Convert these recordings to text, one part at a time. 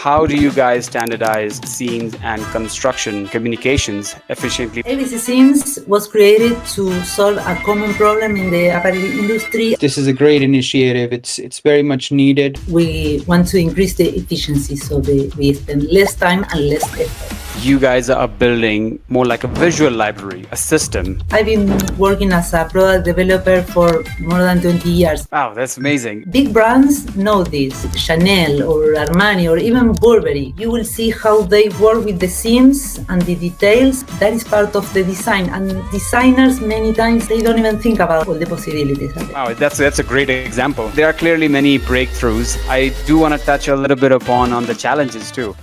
how do you guys standardize scenes and construction communications efficiently? ABC Scenes was created to solve a common problem in the apparel industry. This is a great initiative. It's very much needed. We want to increase the efficiency so we spend less time and less effort. You guys are building more like a visual library, a system. I've been working as a product developer for more than 20 years. Wow, that's amazing. Big brands know this. Chanel or Armani or even Burberry. You will see how they work with the seams and the details. That is part of the design. And designers, many times, they don't even think about all the possibilities. Wow, that's a great example. There are clearly many breakthroughs. I do want to touch a little bit upon on the challenges too.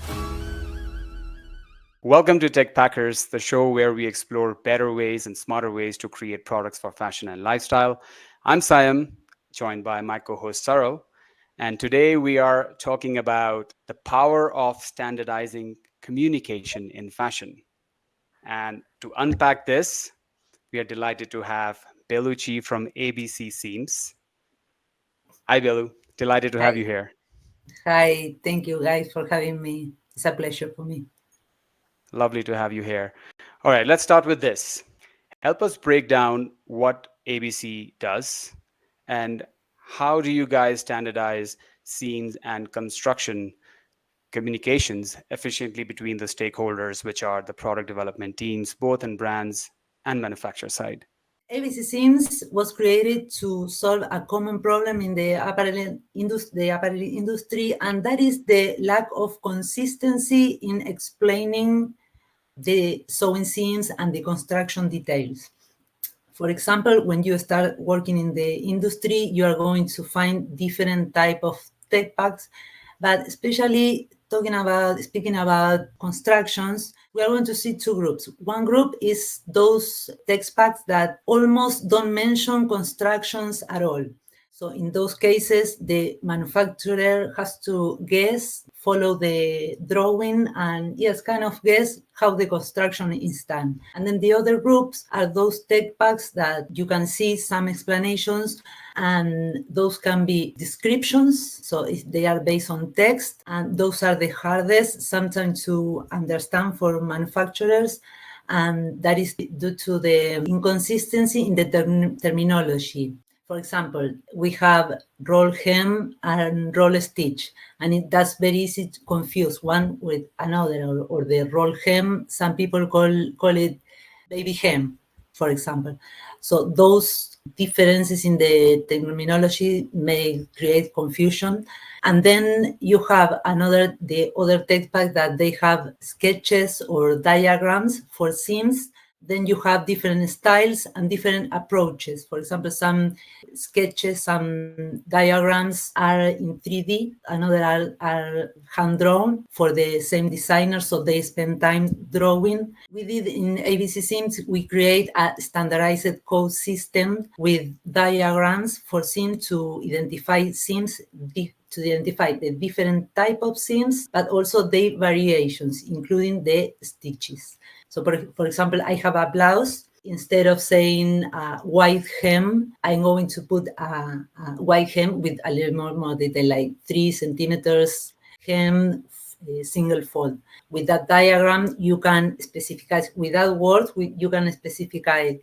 Welcome to Techpackers, the show where we explore better ways and smarter ways to create products for fashion and lifestyle. I'm Sayam, joined by my co-host Sarah, and today we are talking about the power of standardizing communication in fashion. And to unpack this, we are delighted to have Belu Chi from ABC Seams. Hi, Belu. Delighted to have you here. Hi, thank you guys for having me. It's a pleasure for me. Lovely to have you here. All right, let's start with this. Help us break down what ABC does and how do you guys standardize scenes and construction communications efficiently between the stakeholders, which are the product development teams, both in brands and manufacturer side? ABC Scenes was created to solve a common problem in the apparel industry, and that is the lack of consistency in explaining the sewing seams and the construction details. For example, when you start working in the industry, you are going to find different type of tech packs, but especially speaking about constructions, we are going to see two groups. One group is those text packs that almost don't mention constructions at all. So in those cases, the manufacturer has to follow the drawing and kind of guess how the construction is done. And then the other groups are those tech packs that you can see some explanations, and those can be descriptions. So they are based on text, and those are the hardest sometimes to understand for manufacturers. And that is due to the inconsistency in the terminology. For example, we have roll hem and roll stitch, and that's very easy to confuse one with another. Or the roll hem, some people call it baby hem, for example. So those differences in the terminology may create confusion. And then you have the other text pack that they have sketches or diagrams for seams. Then you have different styles and different approaches. For example, some sketches, some diagrams are in 3D, another are hand-drawn for the same designer, so they spend time drawing. We did in ABC Seams, we create a standardized code system with diagrams for seams to identify seams, to identify the different type of seams, but also their variations, including the stitches. So, for example, I have a blouse. Instead of saying white hem, I'm going to put a white hem with a little more detail, like 3 centimeters hem, single fold. With that diagram, you can specify, without words, you can specify,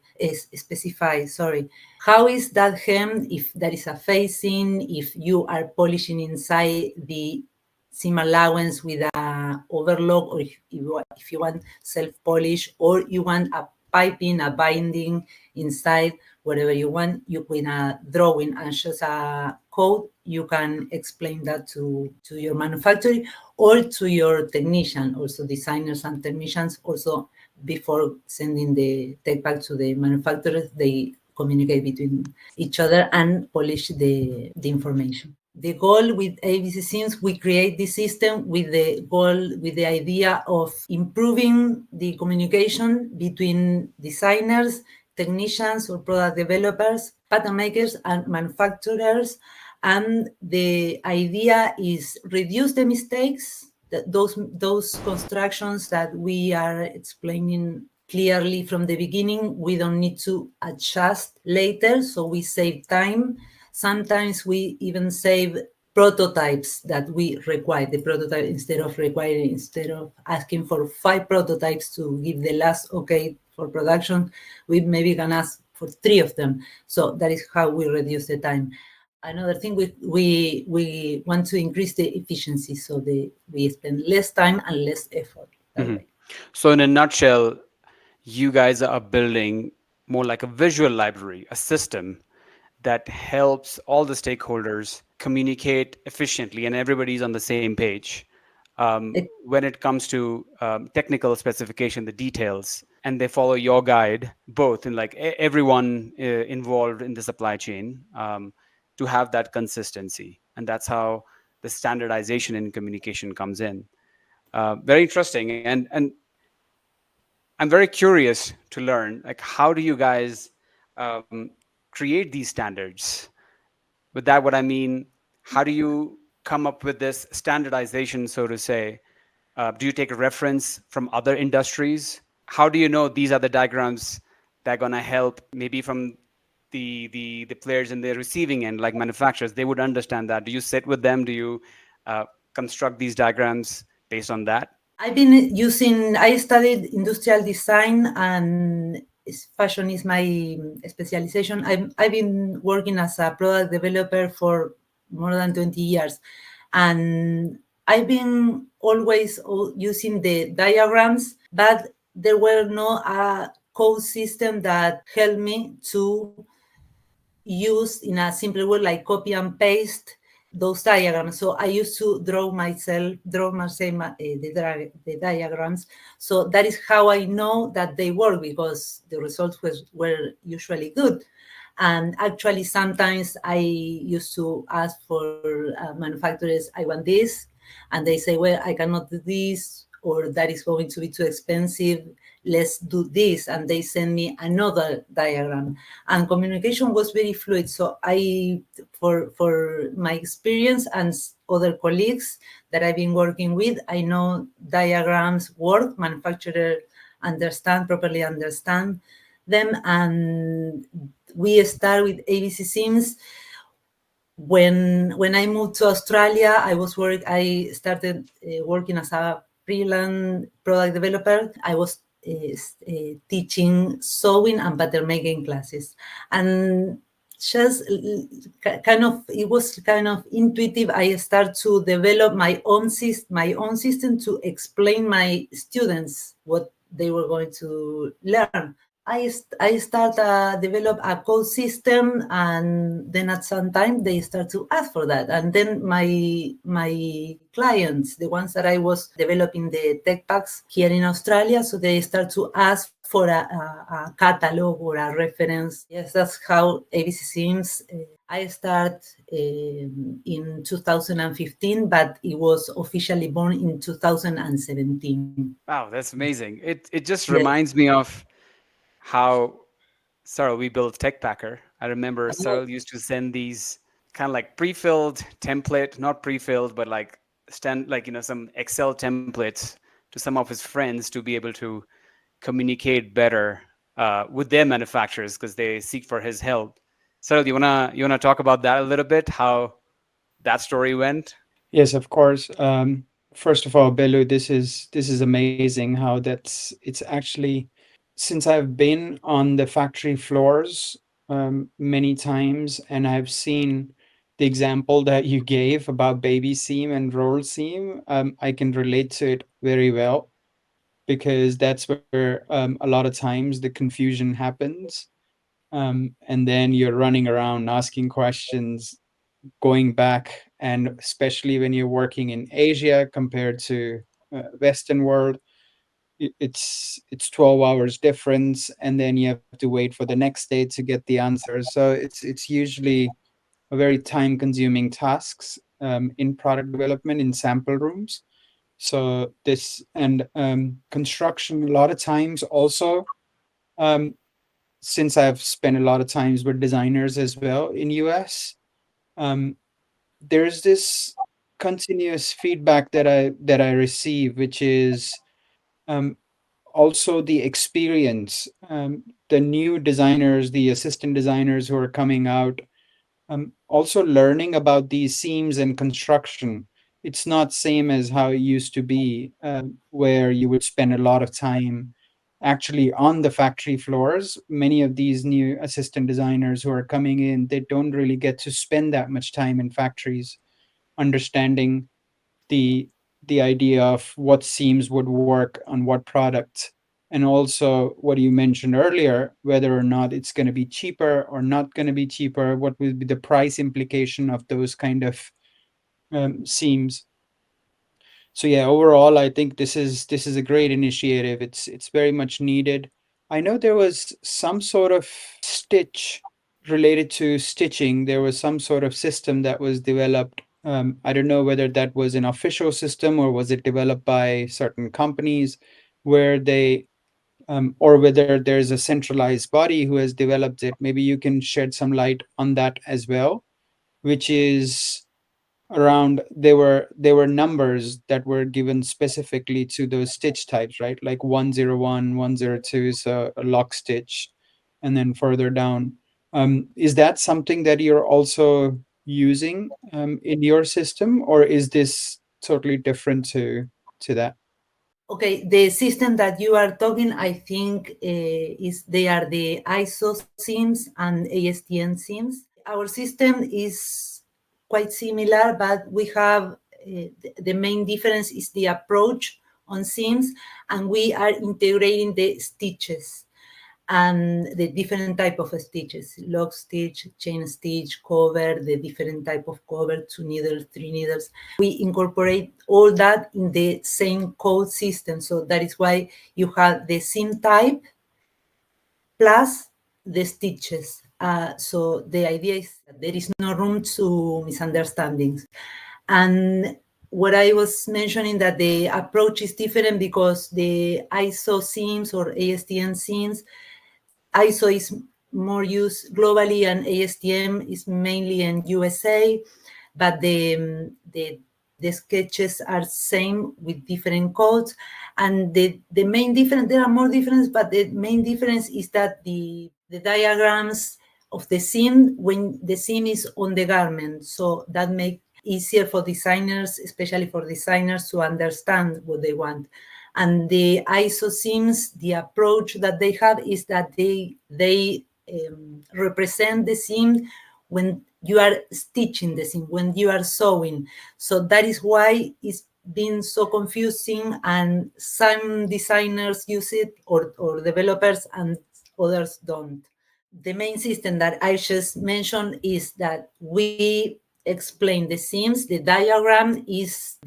how is that hem, if there is a facing, if you are polishing inside the seam allowance with a overlock, or if you want self-polish, or you want a piping, a binding inside, whatever you want, you put a drawing and just a code, you can explain that to your manufacturer or to your technician, also designers and technicians. Also, before sending the tech pack to the manufacturers, they communicate between each other and polish the information. The goal with ABC Seams, we create this system with the idea of improving the communication between designers, technicians or product developers, pattern makers and manufacturers. And the idea is reduce the mistakes, those constructions that we are explaining clearly from the beginning, we don't need to adjust later, so we save time. Sometimes we even save prototypes that we require. The prototype, instead of asking for 5 prototypes to give the last okay for production, we maybe can ask for 3 of them. So that is how we reduce the time. Another thing, we want to increase the efficiency, so we spend less time and less effort that Mhm. way. So, in a nutshell, you guys are building more like a visual library, a system that helps all the stakeholders communicate efficiently and everybody's on the same page when it comes to technical specification, the details, and they follow your guide, both in like everyone involved in the supply chain, to have that consistency. And that's how the standardization in communication comes in. Very interesting. And I'm very curious to learn, like, how do you guys um, create these standards? With that, what I mean, how do you come up with this standardization, so to say? Do you take a reference from other industries? How do you know these are the diagrams that are going to help maybe from the players in the receiving end, like manufacturers? They would understand that. Do you sit with them? Do you uh, construct these diagrams based on that? I studied industrial design, and fashion is my specialization. I've been working as a product developer for more than 20 years. And I've been always using the diagrams, but there were no code system that helped me to use in a simple way, like copy and paste those diagrams. So I used to draw myself the diagrams. So that is how I know that they work, because the results were usually good. And actually, sometimes I used to ask for manufacturers, I want this. And they say, well, I cannot do this, or that is going to be too expensive. Let's do this. And they send me another diagram. And communication was very fluid. So for my experience and other colleagues that I've been working with, I know diagrams work, manufacturer properly understand them. And we start with ABC Sims. When I moved to Australia, I started working as a freelance product developer. I was teaching sewing and pattern making classes, and just it was kind of intuitive. I start to develop my own system to explain my students what they were going to learn. I start develop a code system, and then at some time they start to ask for that. And then my clients, the ones that I was developing the tech packs here in Australia, so they start to ask for a catalog or a reference. Yes, that's how ABC Sims. I start in 2015, but it was officially born in 2017. Wow, that's amazing. It just Yes. reminds me of how Sarah, we built Techpacker. I remember Sarah used to send these kind of like pre-filled template, not pre-filled, but like some Excel templates to some of his friends to be able to communicate better with their manufacturers because they seek for his help. Sarah, you wanna talk about that a little bit? How that story went? Yes, of course. First of all, Belu, this is amazing how it's actually, since I've been on the factory floors many times, and I've seen the example that you gave about baby seam and roll seam. I can relate to it very well, because that's where a lot of times the confusion happens. And then you're running around asking questions, going back, and especially when you're working in Asia compared to Western world, it's 12 hours difference, and then you have to wait for the next day to get the answers. So it's usually a very time consuming tasks in product development in sample rooms. So this and construction a lot of times also, um, since I've spent a lot of times with designers as well in US, um, there's this continuous feedback that I receive, which is um, also the experience. The new designers, the assistant designers who are coming out, Also learning about these seams and construction. It's not same as how it used to be, where you would spend a lot of time actually on the factory floors. Many of these new assistant designers who are coming in, they don't really get to spend that much time in factories understanding the the idea of what seams would work on what product, and also what you mentioned earlier, whether or not it's going to be cheaper or not going to be cheaper, what will be the price implication of those kind of seams. So yeah, overall I think this is a great initiative. It's very much needed. I know there was some sort of stitch related to stitching. There was some sort of system that was developed. I don't know whether that was an official system or was it developed by certain companies, where they or whether there's a centralized body who has developed it. Maybe you can shed some light on that as well, which is around, there were numbers that were given specifically to those stitch types, right? Like 101, 102 is a lock stitch, and then further down. Is that something that you're also using in your system, or is this totally different to that? Okay, the system that you are talking, I think, is they are the ISO SIMs and ASTM SIMs. Our system is quite similar, but we have the main difference is the approach on SIMs, and we are integrating the stitches and the different type of stitches: lock stitch, chain stitch, cover, the different type of cover, 2 needles, 3 needles. We incorporate all that in the same code system. So that is why you have the seam type plus the stitches. So the idea is that there is no room to misunderstandings. And what I was mentioning, that the approach is different because the ISO SIMs or ASTM SIMs, ISO is more used globally and ASTM is mainly in USA, but the sketches are same with different codes. And the main difference, there are more differences, but the main difference is that the diagrams of the seam, when the seam is on the garment, so that makes easier for designers, especially for designers, to understand what they want. And the ISO SIMs, the approach that they have is that they represent the seam when you are stitching the seam, when you are sewing. So that is why it's been so confusing, and some designers use it, or developers, and others don't. The main system that I just mentioned is that we explain the seams. The diagram is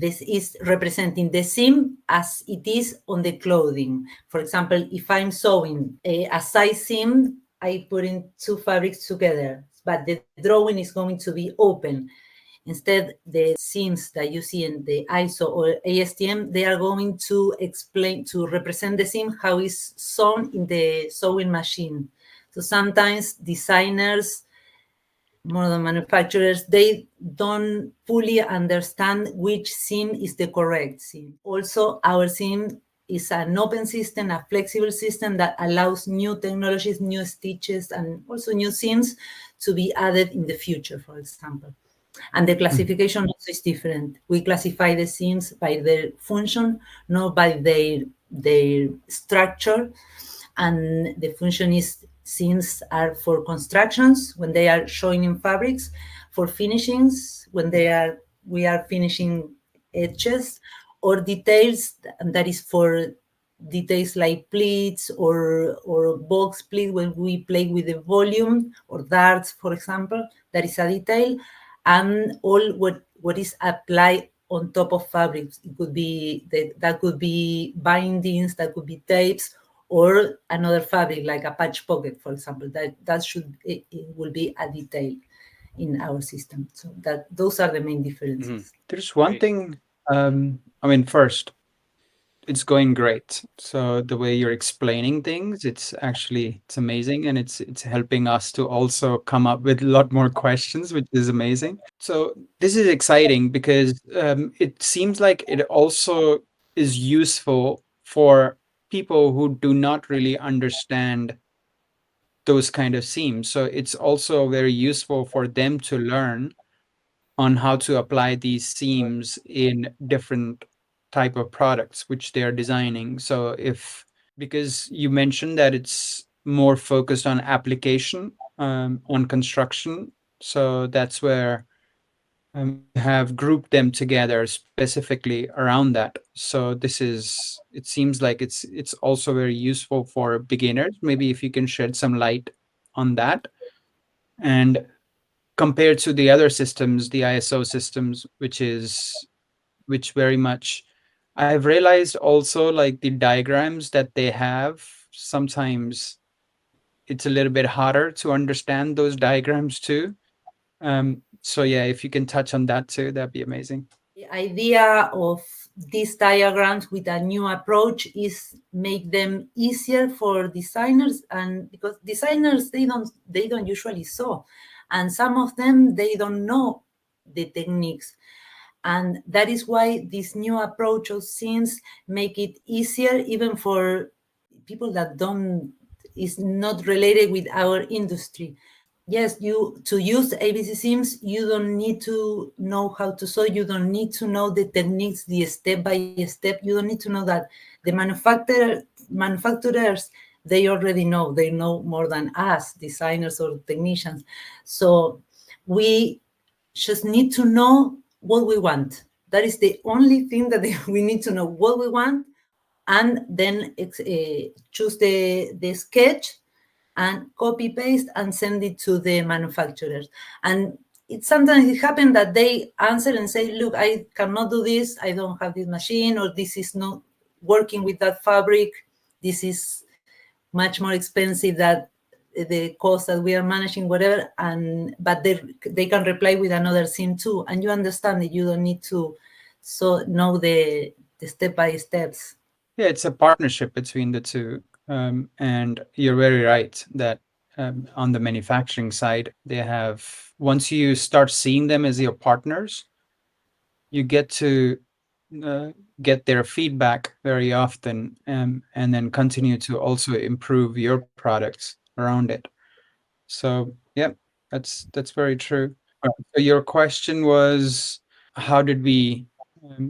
representing the seam as it is on the clothing. For example, if I'm sewing a size seam, I put in two fabrics together, but the drawing is going to be open. Instead, the seams that you see in the ISO or ASTM, they are going to explain, to represent the seam, how it's sewn in the sewing machine. So sometimes designers, more than manufacturers, they don't fully understand which seam is the correct seam. Also, our seam is an open system, a flexible system that allows new technologies, new stitches, and also new seams to be added in the future, for example. And the classification also is different. We classify the seams by their function, not by their structure. And the function is, seams are for constructions when they are showing in fabrics, for finishings when we are finishing edges, or details, and that is for details like pleats or box pleat when we play with the volume, or darts, for example, that is a detail. And all what is applied on top of fabrics. It could be that could be bindings, that could be tapes, or another fabric like a patch pocket, for example. That should, it will be a detail in our system. So that those are the main differences. There's one Great. thing, I mean, first, it's going great. So the way you're explaining things, it's amazing, and it's helping us to also come up with a lot more questions, which is amazing. So this is exciting because it seems like it also is useful for people who do not really understand those kind of seams. So it's also very useful for them to learn on how to apply these seams in different type of products which they are designing. So if, because you mentioned that it's more focused on application, on construction, so that's where you have grouped them together specifically around that. So this is, it seems like it's also very useful for beginners. Maybe if you can shed some light on that. And compared to the other systems, the ISO systems, which very much, I've realized also like the diagrams that they have, sometimes it's a little bit harder to understand those diagrams too. So yeah, if you can touch on that too, that'd be amazing. The idea of these diagrams with a new approach is make them easier for designers, and because designers they don't usually sew, and some of them they don't know the techniques, and that is why this new approach of scenes make it easier even for people that don't is not related with our industry. Yes, you to use ABC Sims, you don't need to know how to sew. You don't need to know the techniques, the step by step. You don't need to know that. The manufacturers, they already know. They know more than us, designers or technicians. So we just need to know what we want. That is the only thing that we need to know what we want, and then choose the sketch and copy paste and send it to the manufacturers. And sometimes it happens that they answer and say, look, I cannot do this, I don't have this machine, or this is not working with that fabric, this is much more expensive than the cost that we are managing, whatever. And but they can reply with another sim too, and you understand that you don't need to know the step by steps. Yeah, it's a partnership between the two. And you're very right that on the manufacturing side, they have, once you start seeing them as your partners, you get to uh, get their feedback very often, and then continue to also improve your products around it. So, yeah, that's very true. So your question was, how did we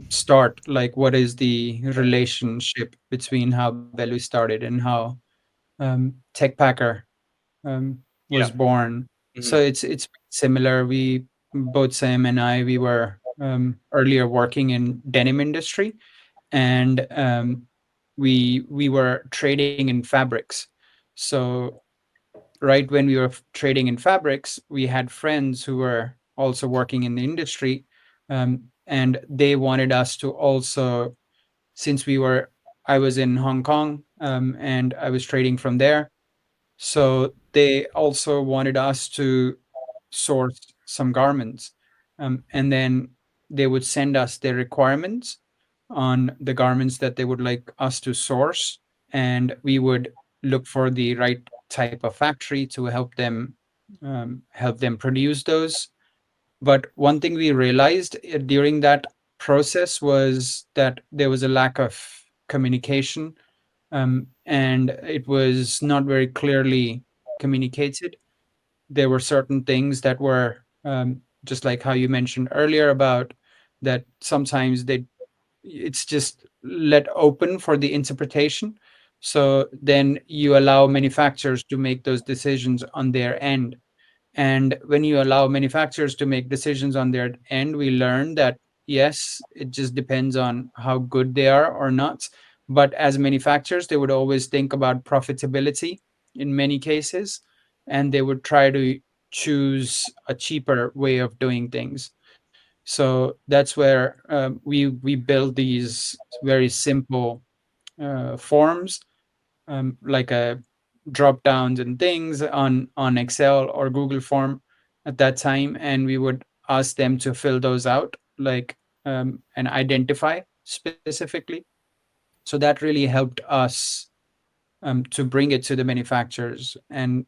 start? Like, what is the relationship between how Belu started and how Techpacker was Yeah. born? Hmm. So it's similar. We both Sam and I, we were earlier working in denim industry, and we were trading in fabrics. So right when we were trading in fabrics, we had friends who were also working in the industry, and they wanted us to also, since I was in Hong Kong, and I was trading from there, so they also wanted us to source some garments, and then they would send us their requirements on the garments that they would like us to source, and we would look for the right type of factory to help them produce those. But one thing we realized during that process was that there was a lack of communication, and it was not very clearly communicated. There were certain things that were, just like how you mentioned earlier about that sometimes it's just let open for the interpretation. So then you allow manufacturers to make those decisions on their end. And when you allow manufacturers to make decisions on their end, we learn that yes, it just depends on how good they are or not. But as manufacturers, they would always think about profitability in many cases, and they would try to choose a cheaper way of doing things. So that's where we build these very simple forms, like a drop downs and things on Excel or Google form at that time, and we would ask them to fill those out, like and identify specifically. So that really helped us to bring it to the manufacturers and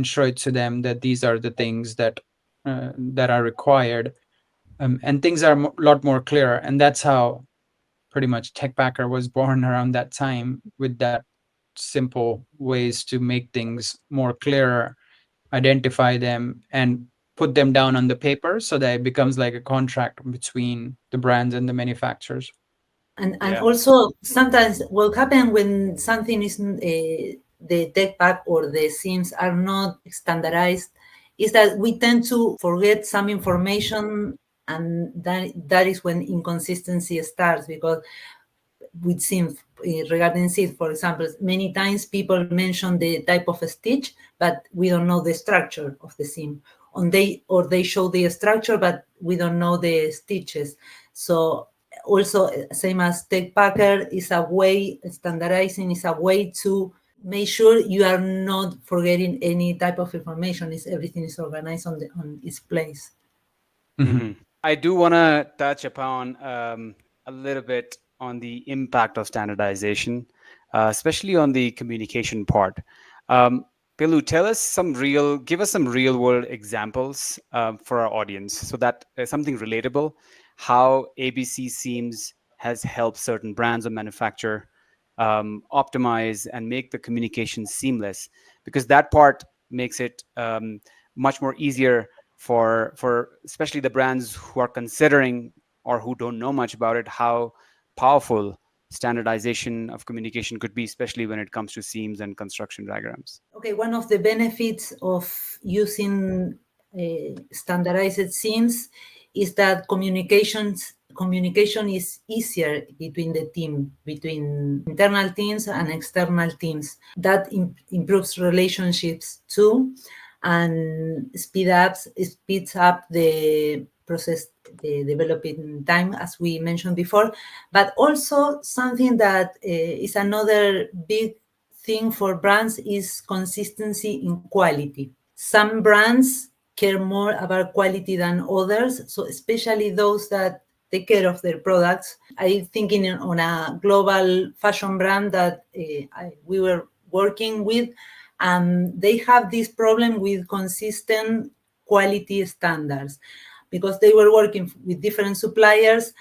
show it to them that these are the things that are required, and things are a lot more clear. And that's how pretty much Techpacker was born around that time with that. simple ways to make things more clearer, identify them, and put them down on the paper so that it becomes like a contract between the brands and the manufacturers. And Yeah. also sometimes what happens when something isn't the tech pack or the SIMs are not standardized is that we tend to forget some information, and that is when inconsistency starts, because with SIM, regarding SIM, for example, many times people mention the type of stitch, but we don't know the structure of the SIM. Or they show the structure, but we don't know the stitches. So also, same as Techpacker is a way, standardizing is a way to make sure you are not forgetting any type of information. Is everything is organized on its place. Hmm. I do want to touch upon a little bit on the impact of standardization, especially on the communication part. Um, Belu, give us some real world examples for our audience so that something relatable, how ABC Seams has helped certain brands or manufacturer optimize and make the communication seamless, because that part makes it much more easier for especially the brands who are considering or who don't know much about it, how powerful standardization of communication could be, especially when it comes to seams and construction diagrams. Okay, one of the benefits of using standardized SIMs is that communication is easier between the team, between internal teams and external teams. That improves relationships too, and speeds up the process, the developing time, as we mentioned before. But also something that is another big thing for brands is consistency in quality. Some brands care more about quality than others, so especially those that take care of their products. I thinking on a global fashion brand that we were working with, they have this problem with consistent quality standards because they were working with different suppliers,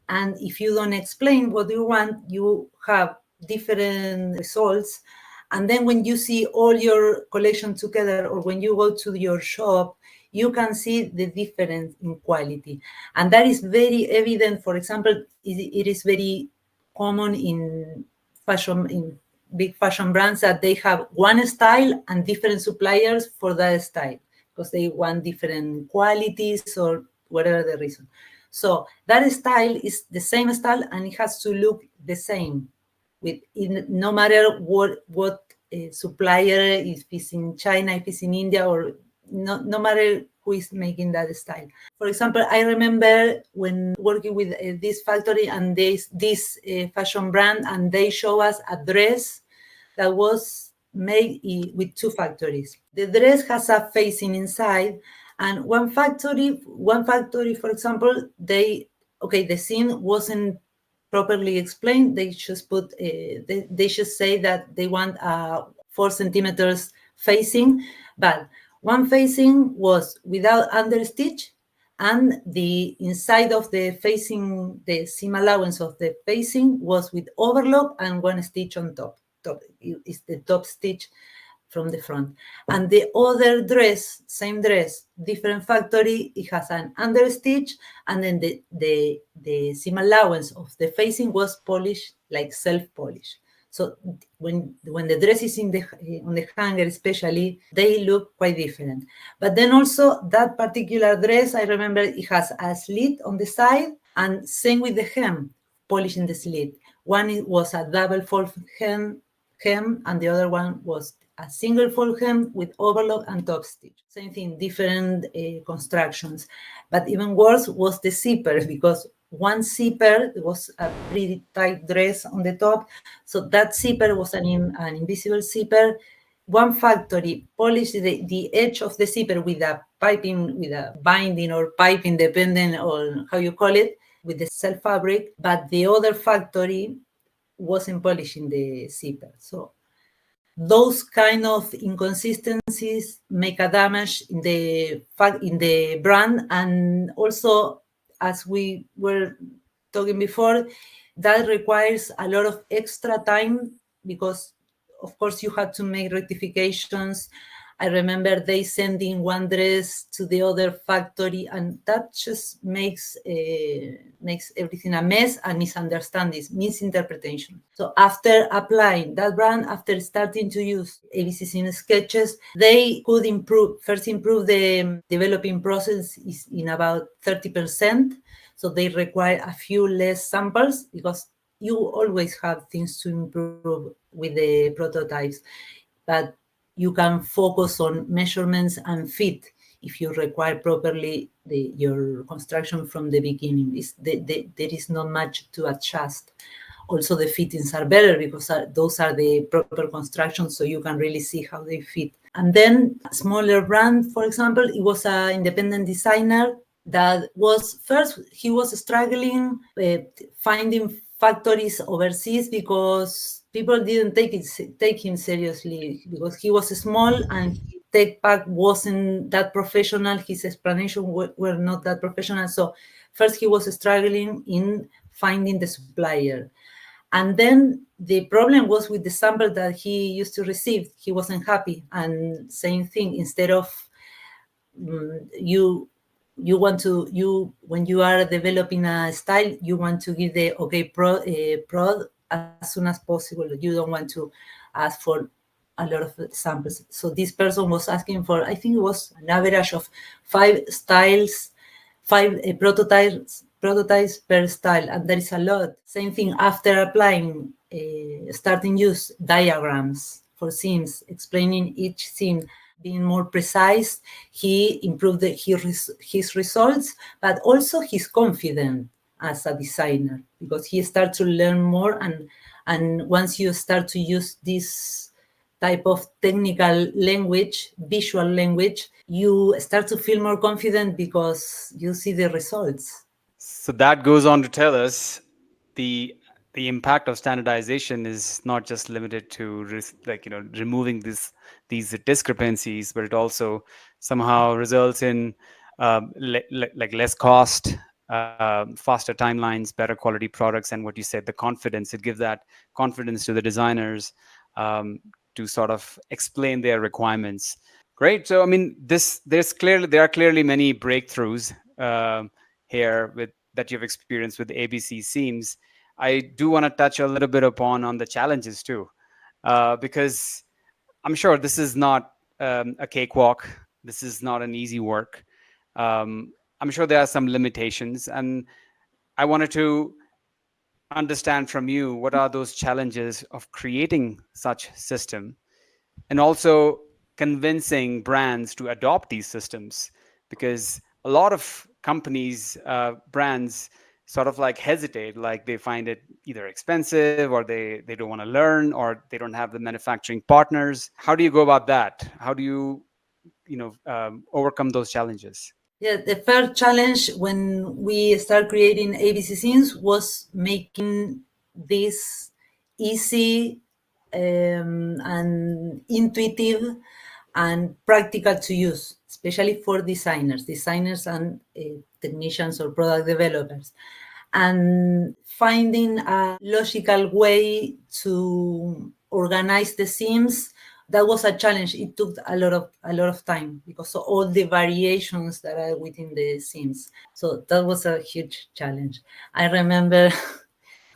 and if you don't explain what you want, you have different results. And then when you see all your collection together, or when you go to your shop, you can see the difference in quality. And that is very evident. For example, it is very common in fashion, in big fashion brands, that they have one style and different suppliers for that style because they want different qualities or whatever the reason. So that style is the same style and it has to look the same, no matter what supplier, if it's in China, if it's in India, or no matter who is making that style. For example, I remember when working with this factory and this fashion brand, and they show us a dress that was made with two factories. The dress has a facing inside, and one factory, for example, the scene wasn't properly explained. They just they just say that they want a 4 centimeters facing, but one facing was without understitch, and the inside of the facing, the seam allowance of the facing was with overlock and one stitch on top. Top is the top stitch from the front. And the other dress, same dress, different factory, it has an understitch, and then the seam allowance of the facing was polished, like self-polished. So when the dress is in the on the hanger especially, they look quite different. But then also that particular dress, I remember it has a slit on the side, and same with the hem, polishing the slit. One was a double fold hem, and the other one was a single fold hem with overlock and top stitch. Same thing, different constructions. But even worse was the zipper, because one zipper was a pretty tight dress on the top. So that zipper was an invisible zipper. One factory polished the edge of the zipper with a piping, with a binding or piping, depending on how you call it, with the self fabric. But the other factory wasn't polishing the zipper. So those kind of inconsistencies make a damage in the brand. And also, as we were talking before, that requires a lot of extra time, because of course, you had to make rectifications. I remember they sending one dress to the other factory, and that just makes everything a mess and misunderstandings, misinterpretation. So after applying that brand, after starting to use ABC Sim sketches, they could improve the developing process is in about 30%. So they require a few less samples because you always have things to improve with the prototypes, but you can focus on measurements and fit if you require properly your construction from the beginning. There is not much to adjust. Also, the fittings are better because those are the proper constructions, so you can really see how they fit. And then a smaller brand, for example, it was an independent designer that was first, he was struggling finding factories overseas because people didn't take him seriously because he was small and Techpack wasn't that professional. His explanation were not that professional. So first he was struggling in finding the supplier. And then the problem was with the sample that he used to receive. He wasn't happy. And same thing, instead of you want to when you are developing a style, you want to give the prod as soon as possible. You don't want to ask for a lot of samples. So this person was asking for, I think it was an average of 5 styles, 5 prototypes per style, and that is a lot. Same thing after applying, starting use diagrams for scenes, explaining each scene, being more precise. He improved his results, but also his confidence as a designer, because he started to learn more. And once you start to use this type of technical language, visual language, you start to feel more confident because you see the results. So that goes on to tell us the the impact of standardization is not just limited to removing these discrepancies, but it also somehow results in like less cost, faster timelines, better quality products, and what you said, the confidence. It gives that confidence to the designers to sort of explain their requirements. Great. So I mean, there are clearly many breakthroughs here with that you've experienced with ABC Seams. I do want to touch a little bit upon on the challenges too, because I'm sure this is not a cakewalk. This is not an easy work. I'm sure there are some limitations, and I wanted to understand from you what are those challenges of creating such system, and also convincing brands to adopt these systems, because a lot of companies, brands sort of like hesitate, like they find it either expensive, or they don't want to learn, or they don't have the manufacturing partners. How do you go about that? How do you overcome those challenges? Yeah, the first challenge when we start creating ABC scenes was making this easy and intuitive and practical to use, especially for designers and technicians or product developers. And finding a logical way to organize the seams, that was a challenge. It took a lot of time because of all the variations that are within the seams. So that was a huge challenge. I remember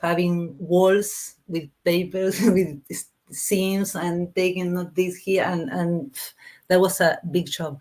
having walls with papers with seams and taking note this here, and that was a big job.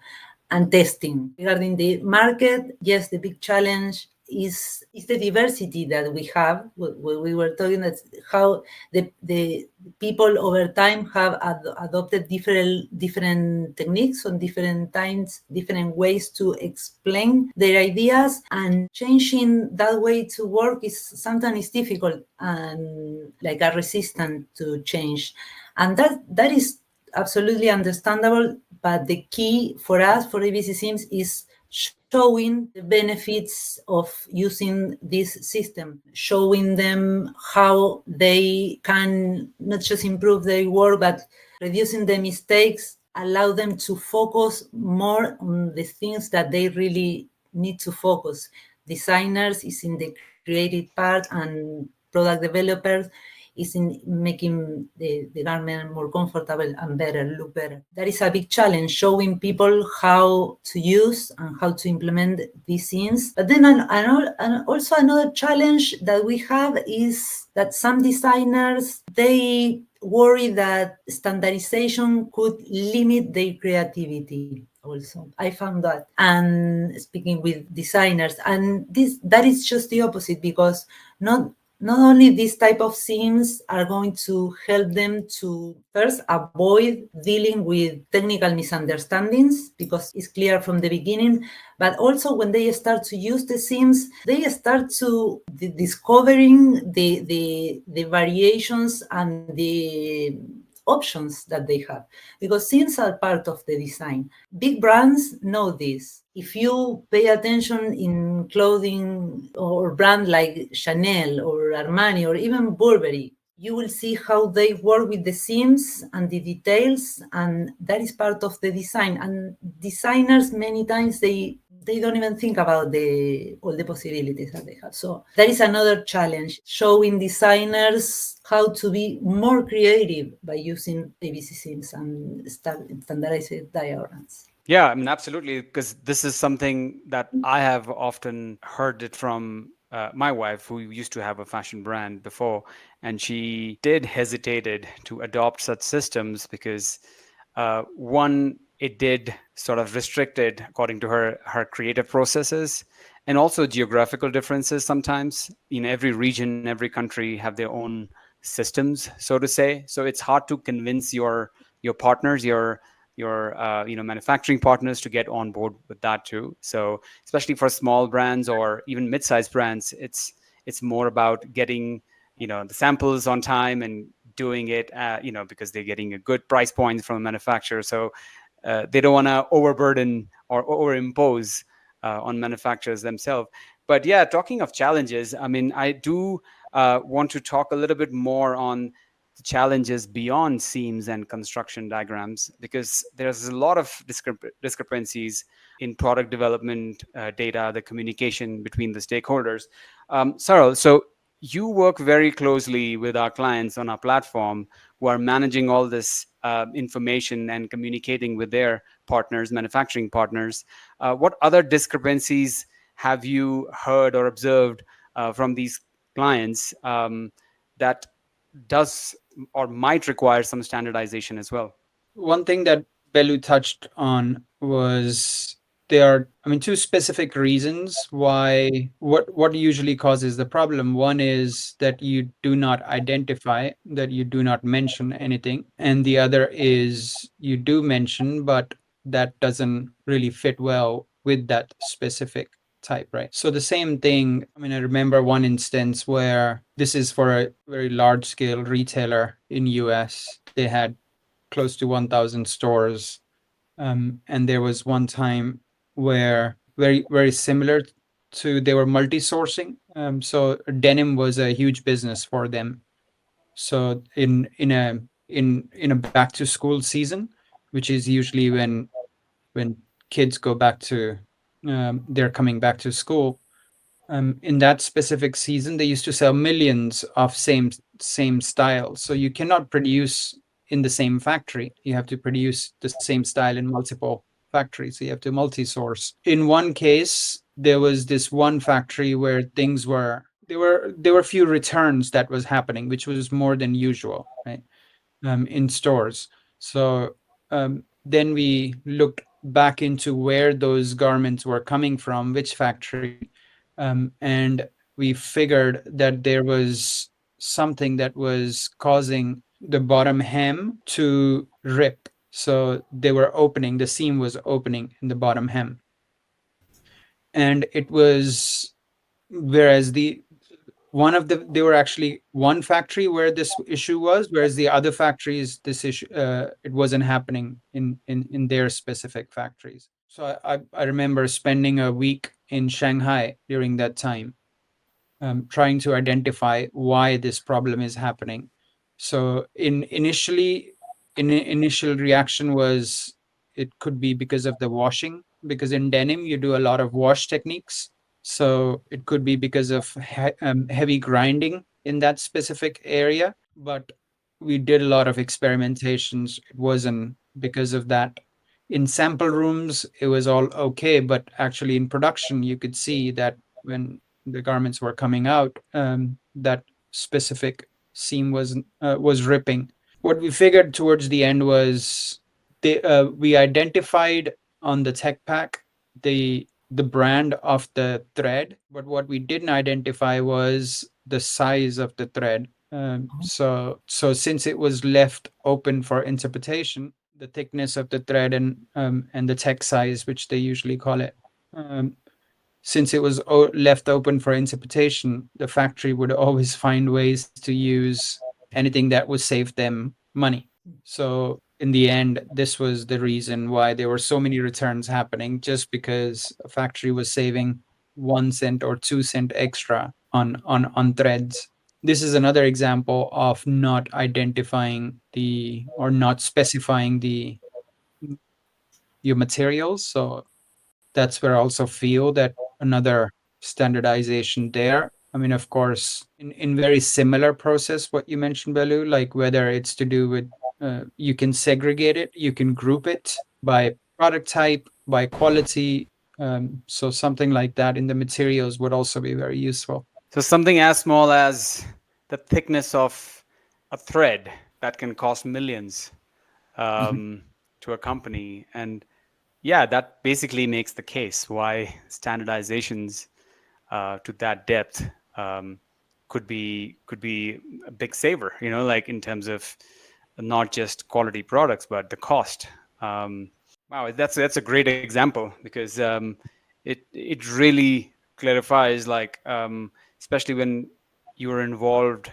And testing. Regarding the market, yes, the big challenge is the diversity that we have. We were talking that how the people over time have adopted different techniques on different times, different ways to explain their ideas, and changing that way to work is sometimes difficult and like a resistant to change, and that is absolutely understandable. But the key for us, for ABC Sims, is showing the benefits of using this system, showing them how they can not just improve their work, but reducing the mistakes, allow them to focus more on the things that they really need to focus. Designers is in the creative part, and product developers is in making the garment more comfortable and better, look better. That is a big challenge, showing people how to use and how to implement these things. But then also another challenge that we have is that some designers, they worry that standardization could limit their creativity also. I found that. And speaking with designers, and that is just the opposite, because not only these type of themes are going to help them to first avoid dealing with technical misunderstandings, because it's clear from the beginning, but also when they start to use the themes, they start to discovering the variations and the options that they have, because themes are part of the design. Big brands know this. If you pay attention in clothing or brand like Chanel or Armani or even Burberry, you will see how they work with the seams and the details, and that is part of the design. And designers, many times, they don't even think about all the possibilities that they have. So that is another challenge, showing designers how to be more creative by using ABC seams and standardized diagrams. Yeah, I mean, absolutely, because this is something that I have often heard it from my wife, who used to have a fashion brand before, and she did hesitated to adopt such systems because one, it did sort of restricted, according to her creative processes, and also geographical differences. Sometimes, every region, every country have their own systems, so to say. So it's hard to convince your partners, your manufacturing partners, to get on board with that too. So especially for small brands or even mid-sized brands, it's more about getting the samples on time and doing it because they're getting a good price point from a manufacturer. So they don't want to overburden or overimpose on manufacturers themselves. But yeah, talking of challenges, I mean, I do want to talk a little bit more on the challenges beyond seams and construction diagrams, because there's a lot of discrepancies in product development data, the communication between the stakeholders. Sarah, so you work very closely with our clients on our platform who are managing all this information and communicating with their partners, manufacturing partners. What other discrepancies have you heard or observed from these clients that does or might require some standardization as well? One thing that Belu touched on was there are, I mean, two specific reasons why what usually causes the problem. One is that you do not identify, that you do not mention anything, and the other is you do mention, but that doesn't really fit well with that specific type, right? So the same thing, I mean, I remember one instance where this is for a very large scale retailer in US. They had close to 1,000 stores. And there was one time where very, very similar to, they were multi-sourcing. So denim was a huge business for them. So in a back to school season, which is usually when kids go back to they're coming back to school. In that specific season, they used to sell millions of same style. So you cannot produce in the same factory. You have to produce the same style in multiple factories. So you have to multi-source. In one case, there was this one factory where things were there were few returns that was happening, which was more than usual, right? In stores. So then we looked back into where those garments were coming from, which factory, and we figured that there was something that was causing the bottom hem to rip. So they were opening, the seam was opening in the bottom hem. And it was, whereas there were actually one factory where this issue was, whereas the other factories, this issue, it wasn't happening in their specific factories. So I remember spending a week in Shanghai during that time, trying to identify why this problem is happening. So initial reaction was it could be because of the washing, because in denim you do a lot of wash techniques. So it could be because of heavy grinding in that specific area, but we did a lot of experimentations. It wasn't because of that. In sample rooms, it was all okay, but actually in production, you could see that when the garments were coming out, that specific seam was ripping. What we figured towards the end was we identified on the tech pack the brand of the thread, but what we didn't identify was the size of the thread. So since it was left open for interpretation, the thickness of the thread and the tech size, which they usually call it, um, since it was left open for interpretation, the factory would always find ways to use anything that would save them money. So in the end, this was the reason why there were so many returns happening, just because a factory was saving 1 cent or 2 cent extra on threads. This is another example of not identifying the or not specifying the your materials. So that's where I also feel that another standardization there. I mean, of course, in very similar process, what you mentioned, Belu, like whether it's to do with you can segregate it, you can group it by product type, by quality. So something like that in the materials would also be very useful. So something as small as the thickness of a thread that can cost millions Mhm. um, to a company. And yeah, that basically makes the case why standardizations to that depth could be a big saver. Like in terms of not just quality products, but the cost. Wow, that's a great example because it really clarifies, like especially when you are involved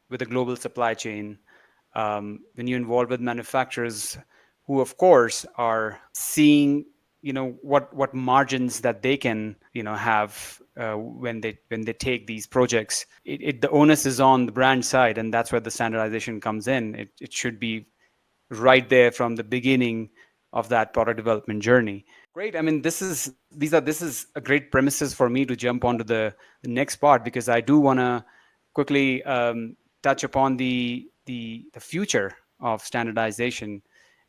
with a global supply chain, when you're involved with manufacturers who, of course, are seeing what margins that they can have when they take these projects. The onus is on the brand side, and that's where the standardization comes in. It should be right there from the beginning of that product development journey. Great. I mean, this is a great premises for me to jump onto the next part, because I do want to quickly touch upon the future of standardization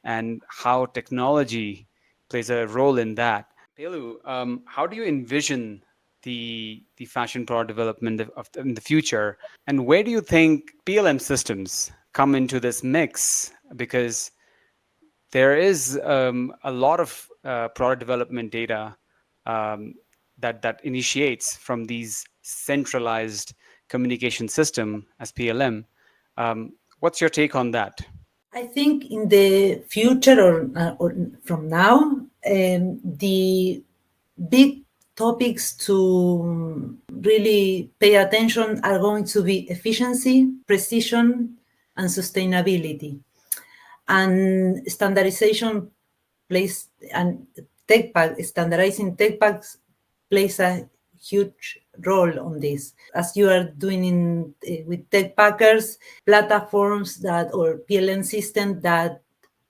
and how technology plays a role in that. Pelu, how do you envision the fashion product development in the future, and where do you think PLM systems come into this mix? Because there is a lot of product development data um, that initiates from these centralized communication system as PLM. What's your take on that? I think in the future, or from now, the big topics to really pay attention are going to be efficiency, precision, and sustainability. And standardization plays, and standardizing tech packs plays a huge role on this, as you are doing with tech packers, platforms that or PLM system that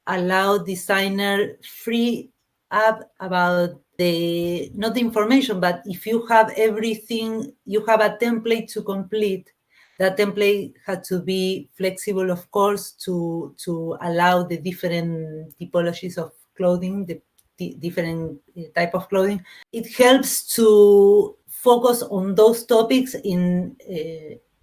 allow designer free up about the not the information, but if you have everything, you have a template to complete. That template had to be flexible, of course, to allow the different typologies of clothing, the different type of clothing. It helps to focus on those topics in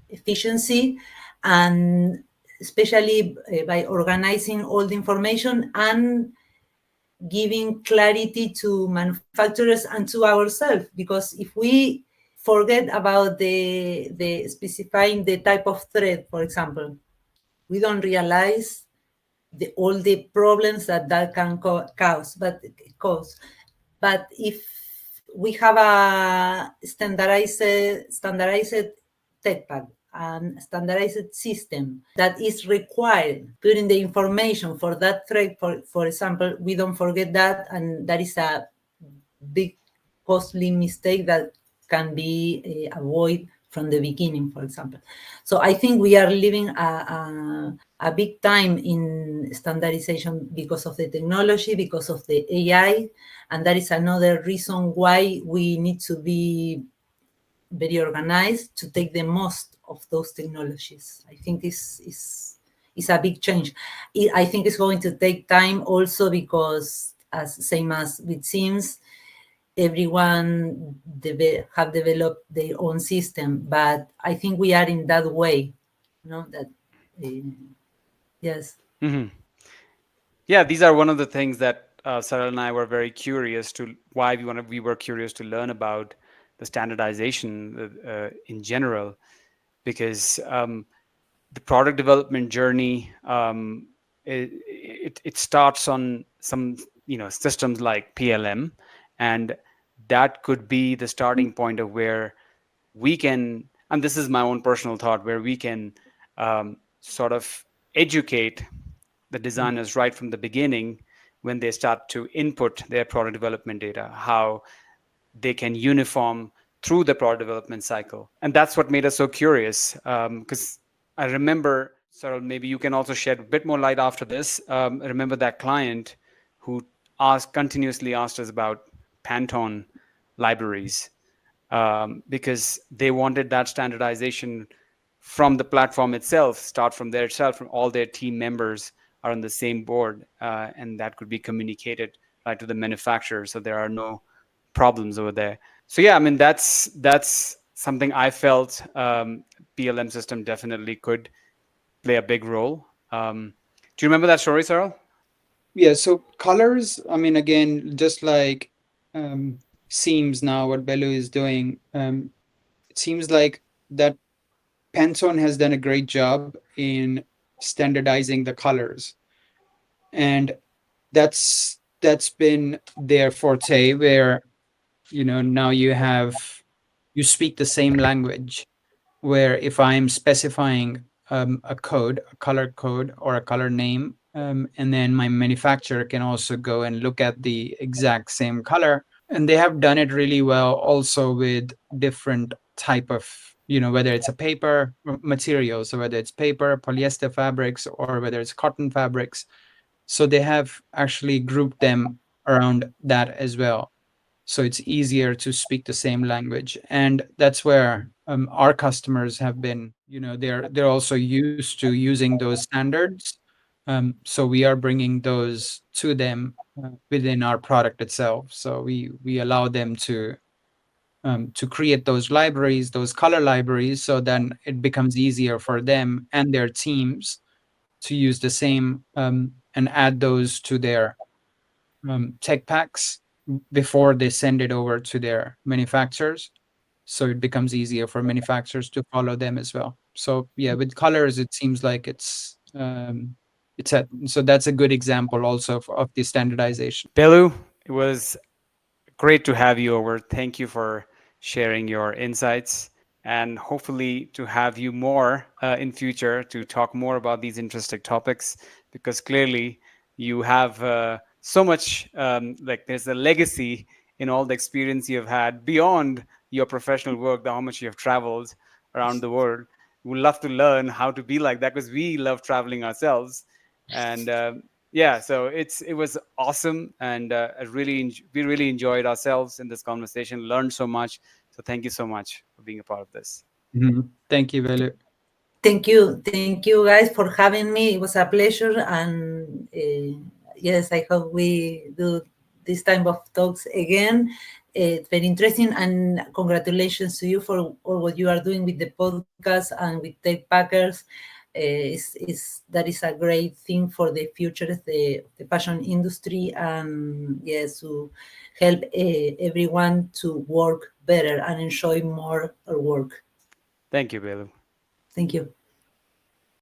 efficiency, and especially by organizing all the information and giving clarity to manufacturers and to ourselves. Because if we forget about the specifying the type of thread, for example, we don't realize all the problems that can cause. But if we have a standardized tech pack and standardized system that is required, putting the information for that thread, for example, we don't forget that, and that is a big costly mistake that can be avoided from the beginning, for example. So I think we are living a big time in standardization because of the technology, because of the AI, and that is another reason why we need to be very organized to take the most of those technologies. I think is a big change. I think it's going to take time also because, as same as with Sims, everyone have developed their own system. But I think we are in that way, that yes. Hmm. Yeah, these are one of the things that Sarah and I were very curious to why we were curious to learn about the standardization in general, because the product development journey, it starts on some systems like PLM, and that could be the starting point of where we can, and this is my own personal thought, where we can sort of educate the designers right from the beginning when they start to input their product development data, how they can uniform through the product development cycle. And that's what made us so curious, because I remember, Sarah, maybe you can also shed a bit more light after this. I remember that client who continuously asked us about Pantone libraries, because they wanted that standardization from the platform itself, start from there itself, from all their team members are on the same board, and that could be communicated right to the manufacturer, so there are no problems over there. So yeah, I mean that's something I felt PLM system definitely could play a big role. Do you remember that story, Sarah? Yeah, so colors, I mean, again, just like um, seems now what Belu is doing, it seems like that Pantone has done a great job in standardizing the colors. And that's been their forte where, now you speak the same language, where if I'm specifying a code, a color code or a color name, and then my manufacturer can also go and look at the exact same color. And they have done it really well also with different type of, whether it's a paper material, so whether it's paper, polyester fabrics, or whether it's cotton fabrics. So they have actually grouped them around that as well, so it's easier to speak the same language. And that's where our customers have been, they're also used to using those standards. So we are bringing those to them within our product itself. So we allow them to create those libraries, those color libraries, so then it becomes easier for them and their teams to use the same and add those to their tech packs before they send it over to their manufacturers. So it becomes easier for manufacturers to follow them as well. So yeah, with colors, it seems like so that's a good example also of the standardization. Belu, it was great to have you over. Thank you for sharing your insights, and hopefully to have you more in future to talk more about these interesting topics, because clearly you have so much, like there's a legacy in all the experience you've had beyond your professional work, how much you have traveled around the world. We'd love to learn how to be like that, because we love traveling ourselves. And yeah, so it was awesome, and we really enjoyed ourselves in this conversation, learned so much. So thank you so much for being a part of this. Thank you, Velu. Thank you guys for having me. It was a pleasure, and yes, I hope we do this type of talks again. It's very interesting, and congratulations to you for all what you are doing with the podcast and with Techpackers. That is a great thing for the future of the fashion industry, and yes, to help everyone to work better and enjoy more our work. Thank you, Belu. Thank you.